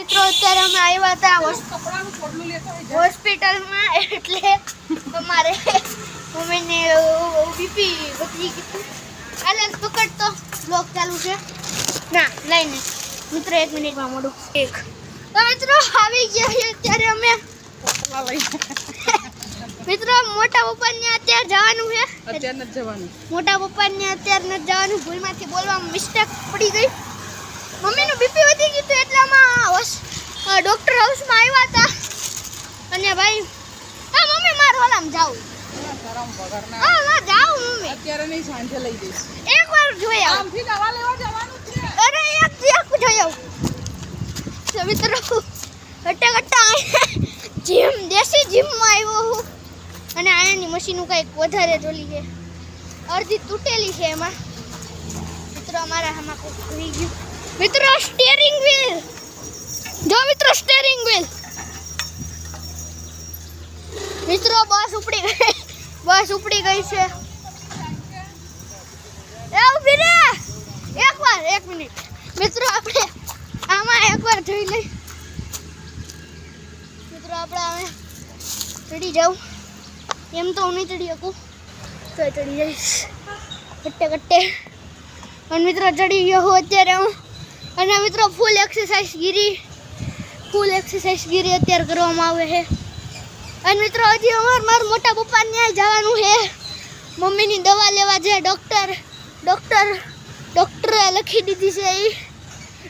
મિત્રો અત્યારે અમે આવ્યા હતા હોસ્પિટલમાં, એટલે અમારે મમ્મીને બીપી વધી ગયું. હાલે પકડ તો બ્લોગ ચાલુ છે ના લઈને મિત્રો 1 મિનિટમાં મોડું એક તો મિત્રો આવી ગયા છે અત્યારે અમે મિત્રો મોટા પપ્પાને અત્યારે જવાનું છે. અત્યારે નથી જવાનું. મોટા પપ્પાને અત્યારે નથી જવાનું, ભૂલમાંથી બોલવામાં મિસ્ટેક પડી ગઈ. મમ્મીનું બીપી વધી ગયું હતું એટલે અમે ડોક્ટર હાઉસમાં આવ્યા હતા. અને ભાઈ હા મમ્મી મારે ઓલામાં જાવું. હા હા જાવું મમ્મી. અત્યારે નહીં, સાંજે લઈ જઈશ. એકવાર જોઈ આવ. આમથી દવા લેવા જવાનું છે. અરે એક જોઈ આવ. તો મિત્રો ઘટા જીમ દેશી જીમમાં આવ્યો હું. અને આયાની મશીનું કંઈક વધારે જોલી છે, અડધી તૂટેલી છે એમાં. મિત્રો અમારા આમાં કોઈ ભૂલી ગયું. મિત્રો સ્ટીયરિંગ વ્હીલ જો, મિત્રો સ્ટીયરિંગ વ્હીલ. મિત્રો બસ ઉપડી ગઈ, બસ ઉપડી ગઈ છે. એ ઊભી રે એકવાર 1 મિનિટ. મિત્રો આપણે આમાં એકવાર જોઈ લઈ. મિત્રો આપણે હવે ચડી જાઉં. એમ તો હું નહીં ચડી શકું, તો ચડી જઈશ કટ્ટે. અને મિત્રો ચડી ગયો હું અત્યારે હું. અને મિત્રો ફૂલ એક્સરસાઇઝ ગીરી અત્યારે કરવામાં આવે છે. અને મિત્રો હજી મારા મોટા પપ્પાને ત્યાં જવાનું છે, મમ્મીની દવા લેવા છે. ડૉક્ટરે લખી દીધી છે એ,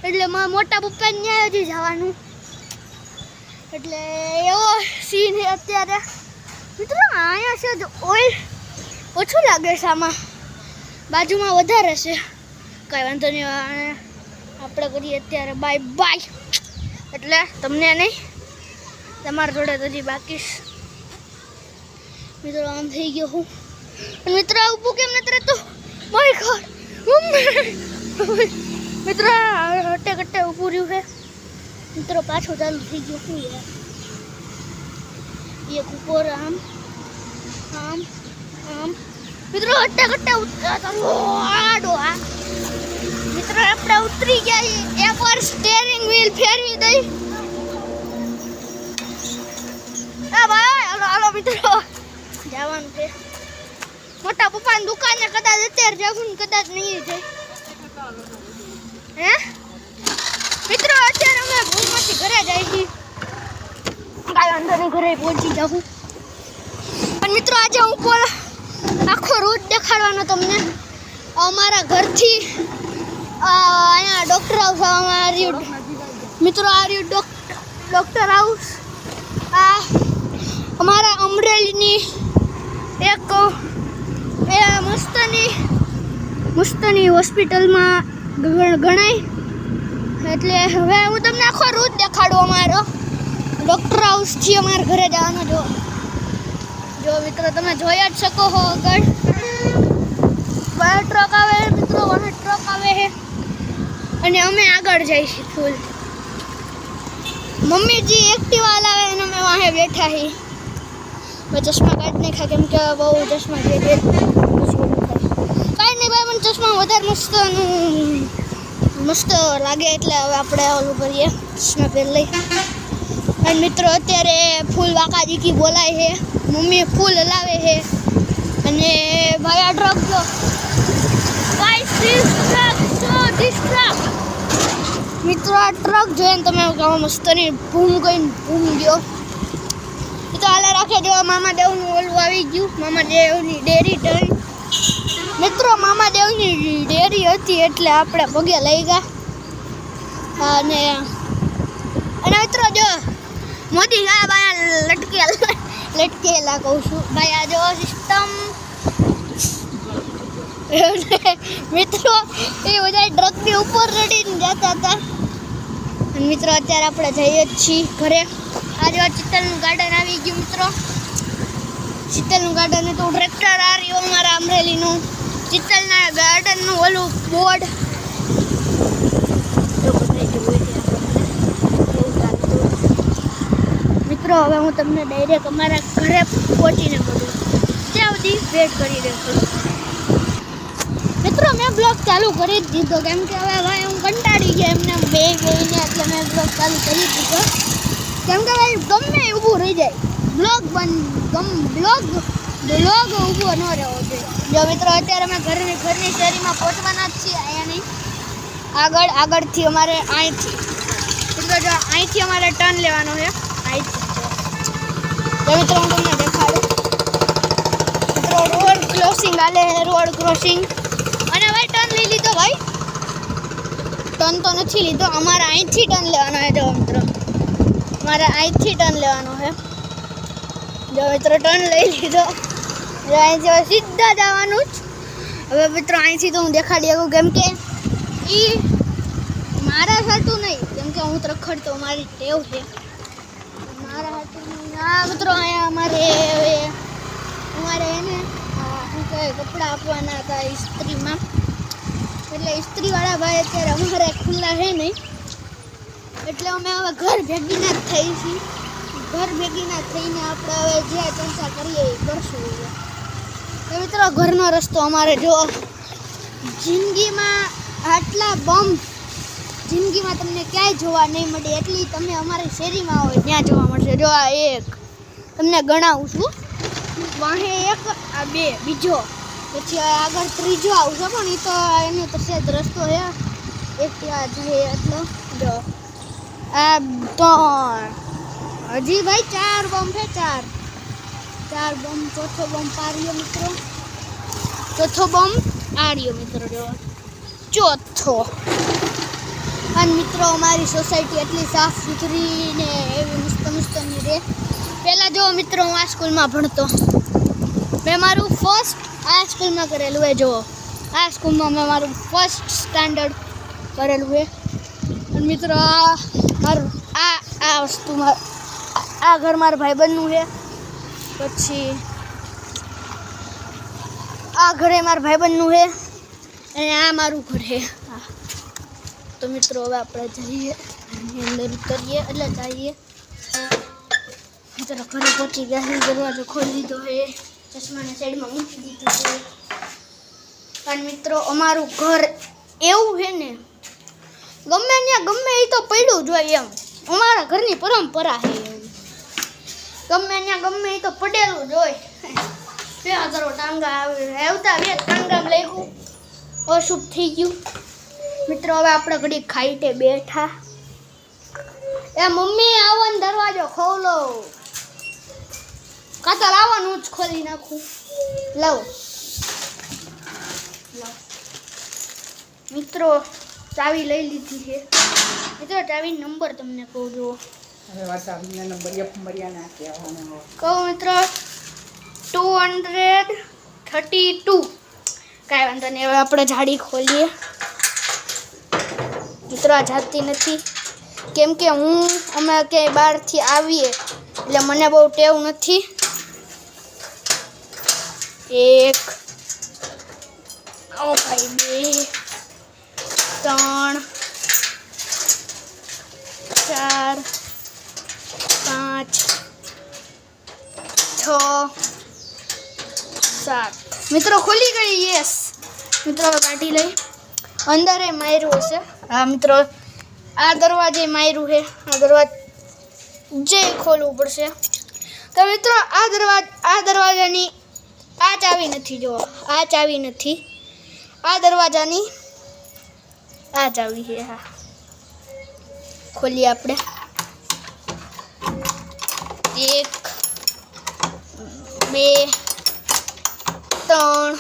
એટલે મારા મોટા પપ્પાને ત્યાં હજી જવાનું. એટલે એવો સીન છે અત્યારે. મિત્રો અહીંયા છે ઓઇલ ઓછું લાગે છે, આમાં બાજુમાં વધારે છે. કાંઈ વાંધો નહીં, આપણે કરીએ અત્યારે બાય બાય. એટલે તમને નહીં, તમારા જોડે તો હજી બાકી. મિત્રો આમ થઈ ગયો હું. અને મિત્રો ઊભું કેમ નથી રહેતું? માય ગોડ મિત્રો હટ્ટે ઊભું રહ્યું છે. મિત્રો પાછું ચાલુ થઈ ગયું શું યાર. એક ઉપર આમ મિત્રો હટ્ટે આડો આ. મિત્રો આપણે ઉતરી ગયા. એકવાર સ્ટીયરિંગ વ્હીલ ફેરવી દઈ. હા ભાઈ હાલો મિત્રો જવાનું છે. મોટા પપ્પાની દુકાને કદાચ અત્યારે જવું, કદાચ નહીં જાય. હે મિત્રો અત્યારે અમે ભૂલમાંથી ઘરે જાય છીએ. કાંઈ વાંધો નહીં, ઘરે પહોંચી જાઉં. અને મિત્રો આજે હું આખો રૂટ દેખાડવાનો તમને. અમારા ઘરથી અહીંયા ડૉક્ટર હાઉસ આવવામાં આવ્યું. મિત્રો આ રહ્યું ડૉક્ટર હાઉસ. આ અમારા અમરેલીની એક એ મસ્તની હોસ્પિટલમાં ગણાય. એટલે હવે હું તમને આખો રૂટ દેખાડું. અમારો ડૉક્ટર હાઉસથી અમારા ઘરે જવાનો. જો મિત્રો તમે જોઈ જ શકો છો. આગળ બહાર ટ્રક આવે મિત્રો, વાહન ટ્રક આવે છે. અને અમે આગળ જઈશું ફૂલ. મમ્મીજી એક્ટિવા લાવે અને અમે વાહે બેઠા છીએ. ચશ્મા કાઢી નાખ્યા કેમ કે બહુ ચશ્મા જે કાંઈ નહીં ભાઈ, મને ચશ્મા વધારે મસ્ત લાગે એટલે હવે આપણે ઓલું કરીએ, ચશ્મા પહેરી લઈ. અને મિત્રો અત્યારે ફૂલ વાકાજીકી બોલાય છે, મમ્મી ફૂલ હલાવે છે. અને ભાઈ આ ટ્રક જો, મિત્રો આ ટ્રક જોઈને તમે મસ્તની ભૂમ ગયો. એ તો હાલે રાખે. જો મામા દેવનું ઓલું આવી ગયું, મામા દેવની ડેરી ટર્ન. મિત્રો મામા દેવની ડેરી હતી એટલે આપણે પગે લઈ ગયા. અને મિત્રો જો મોદી સાહેબ અહીંયા લટકેલા કહું છું ભાઈ. આ જો સિસ્ટમ મિત્રો એ બધા ટ્રકની ઉપર ચડીને જતા હતા. અને મિત્રો અત્યારે આપણે જઈએ જ છીએ ઘરે. આજે ચિત્તલનું ગાર્ડન આવી ગયું મિત્રો. ચિત્તલનું ગાર્ડન તો ટ્રેક્ટર આ રહ્યું અમારા અમરેલીનું. ચિત્તલના ગાર્ડનનું ઓલું બોર્ડ. મિત્રો હવે હું તમને ડાયરેક્ટ અમારા ઘરે પહોંચીને મળું. ત્યાં સુધી વેટ કરી રહેજો. મિત્રો મેં બ્લોગ ચાલુ કરી જ દીધો કેમ કે હવે ભાઈ હું કંટાળી ગયા એમને બે ગઈને, એટલે મેં બ્લોગ ચાલુ કરી દીધો. કેમ કે ભાઈ ગમે ઊભું રહી જાય, બ્લોગ ઊભો ન રહેવો જોઈએ. જો મિત્રો અત્યારે અમે ઘરની શેરીમાં પહોંચવાના જ છીએ. અહીંયા નહીં, આગળથી અમારે અહીંથી મિત્રો, જો અહીંથી અમારે ટર્ન લેવાનો છે. અહીંથી જો મિત્રો હું તમને દેખાડું. મિત્રો રોડ ક્રોસિંગ હાલે છે, રોડ ક્રોસિંગ. અને ભાઈ ટર્ન લઈ લીધો. ભાઈ ટર્ન તો નથી લીધો, અમારે અહીંથી ટર્ન લેવાનો છે. જો મિત્રો અમારે અહીંથી ટર્ન લેવાનો છે. જો મિત્રો ટર્ન લઈ લીધો. જો અહીંથી સીધા જવાનું જ. હવે મિત્રો અહીંથી તો હું દેખાડી શકું, કેમ કે એ મારા સાટું નહીં, કેમ કે હું રખડતો મારી ટેવ છે. મારા સાટું નહીં. હા મિત્રો અહીંયા અમારે એને શું કહે કપડાં આપવાના હતા ઇસ્ત્રીમાં, એટલે ઇસ્ત્રીવાળા ભાઈ અત્યારે અમારે ખુલ્લા છે નહીં, એટલે અમે હવે ઘર ભેગીના જ થઈ છીએ. ઘર ભેગીના થઈને આપણે હવે જે ચર્ચા કરીએ એ કરશું. તો મિત્રો ઘરનો રસ્તો અમારે જો જિંદગીમાં આટલા બમ્પ જિંદગીમાં તમને ક્યાંય જોવા નહીં મળે, એટલી તમે અમારી શેરીમાં હોય ત્યાં જોવા મળશે. જો આ એક તમને ગણાવું છું, વાહે એક, આ બે, બીજો, પછી આગળ ત્રીજો આવશે, પણ એ તો એનો તો સેજ રસ્તો છે, એક ત્યાં જોઈએ એટલો. જો આ 3, હજી ભાઈ 4 બમ્પ છે, 4 બમ્પ. ચોથો બમ્પ આ રહ્યો મિત્રો, ચોથો બમ્પ આ રહ્યો મિત્રો. જો ચોથો. અને મિત્રો અમારી સોસાયટી એટલી સાફ સુથરી ને એવી મસ્તની રહે. પહેલાં જો મિત્રો હું આ સ્કૂલમાં ભણતો, મેં મારું ફર્સ્ટ આ સ્કૂલમાં કરેલું છે. જુઓ આ સ્કૂલમાં મેં મારું ફર્સ્ટ સ્ટાન્ડર્ડ કરેલું છે. અને મિત્રો મારું આ વસ્તુમાં આ ઘર મારા ભાઈબંધનું છે, પછી આ ઘરે મારા ભાઈબંધનું છે, અને આ મારું ઘર છે. હા તો મિત્રો હવે આપણે જઈએ ઘરની અંદર ઉતરીએ, એટલે જઈએ. મિત્રો ઘરે પહોંચી ગયા છે, દરવાજો ખોલી દીધો છે, ચશ્માને સાઈડમાં મૂકી દીધું છે. પણ મિત્રો અમારું ઘર એવું છે ને, ગમે ત્યાં ગમે એ તો પડ્યું જ હોય એમ. અમારા ઘરની પરંપરા છે એવી, ગમે ત્યાં ગમે એ તો પડેલું જ હોય. બે હજારો ટાંગા આવતા, બે ટાંગા લખ્યું, અશુભ થઈ ગયું. મિત્રો હવે આપણે ઘડી ખાઈને બેઠા. એ મમ્મી આવવાનો દરવાજો ખોલો, કાતર આવવાનું જ ખોલી નાખું. લાવો મિત્રો ચાવી લઈ લીધી છે. મિત્રો ચાવી નંબર તમને કહું જુઓ. કહું મિત્રો 232. કાંઈ વાંધો નહીં, હવે આપણે જાડી ખોલીએ. મિત્રો આ જાતી નથી, કેમ કે અમે ક્યાંય બહારથી આવીએ એટલે મને બહુ ટેવ નથી. 1 ઓ ભાઈ 2 3 4 5 6 7. મિત્રો ખુલી ગઈ. યસ મિત્રો હવે કાઢી લઈ. અંદર એ માર્યું હશે. હા મિત્રો આ દરવાજે માર્યું છે, આ દરવાજે ખોલવું પડશે. તો મિત્રો આ દરવાજાની આ ચાવી નથી. જો આ ચાવી નથી, આ દરવાજાની આ ચાવી છે. હા ખોલીએ આપણે. 1 2 3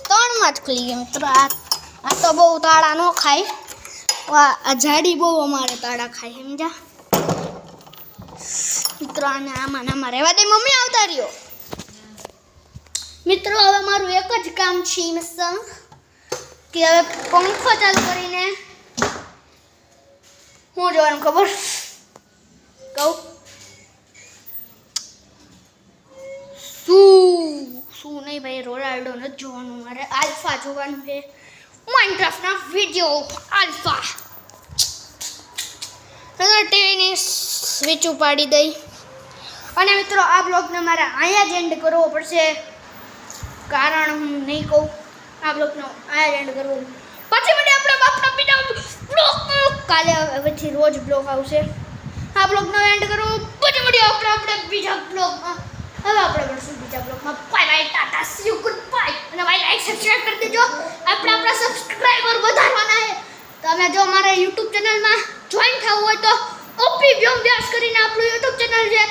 3માં જ ખુલી ગયા મિત્રો. આ તો બહુ તાળા ન ખાય, આ જાડી બહુ અમારે તાળા ખાય, સમજા મિત્રો. આને આમાં રહેવા દે, મમ્મી આવતા રહ્યો. મિત્રો હવે મારું એક જ કામ છે કે હવે પંખો ચાલુ કરીને હું જોવાનું ખબર કહું શું નહીં ભાઈ. રોનાલ્ડો નથી જોવાનું, મારે આલ્ફા જોવાનું છે. માઇનક્રાફ્ટના વિડીયો આલ્ફા. ટીવીની સ્વિચ ઉપાડી દઈ. અને મિત્રો આ બ્લોગને મારે અહીંયા જ એન્ડ કરવો પડશે, કારણ હું નહીં કહું. આ બ્લોગનો અહીંયા જ એન્ડ કરવો, પછી મને આપણા બાપના પિતા બ્લોગ કાલે હવેથી રોજ બ્લોગ આવશે. આ બ્લોગનો એન્ડ કરો. પછી મળીએ આપણે બીજા બ્લોગમાં. હવે આપણે મળશું બીજા બ્લોગમાં. Bye bye, Tata, C you, good bye. અને ભાઈ લાઈક સબસ્ક્રાઇબ કરી દેજો. આપણે આપણા સબસ્ક્રાઇબર વધારવાના છે. તમે જો અમારા YouTube ચેનલમાં જોઈન થવું હોય તો ઓપી વ્યોમ વ્યાસ કરીને આપણું YouTube ચેનલ છે.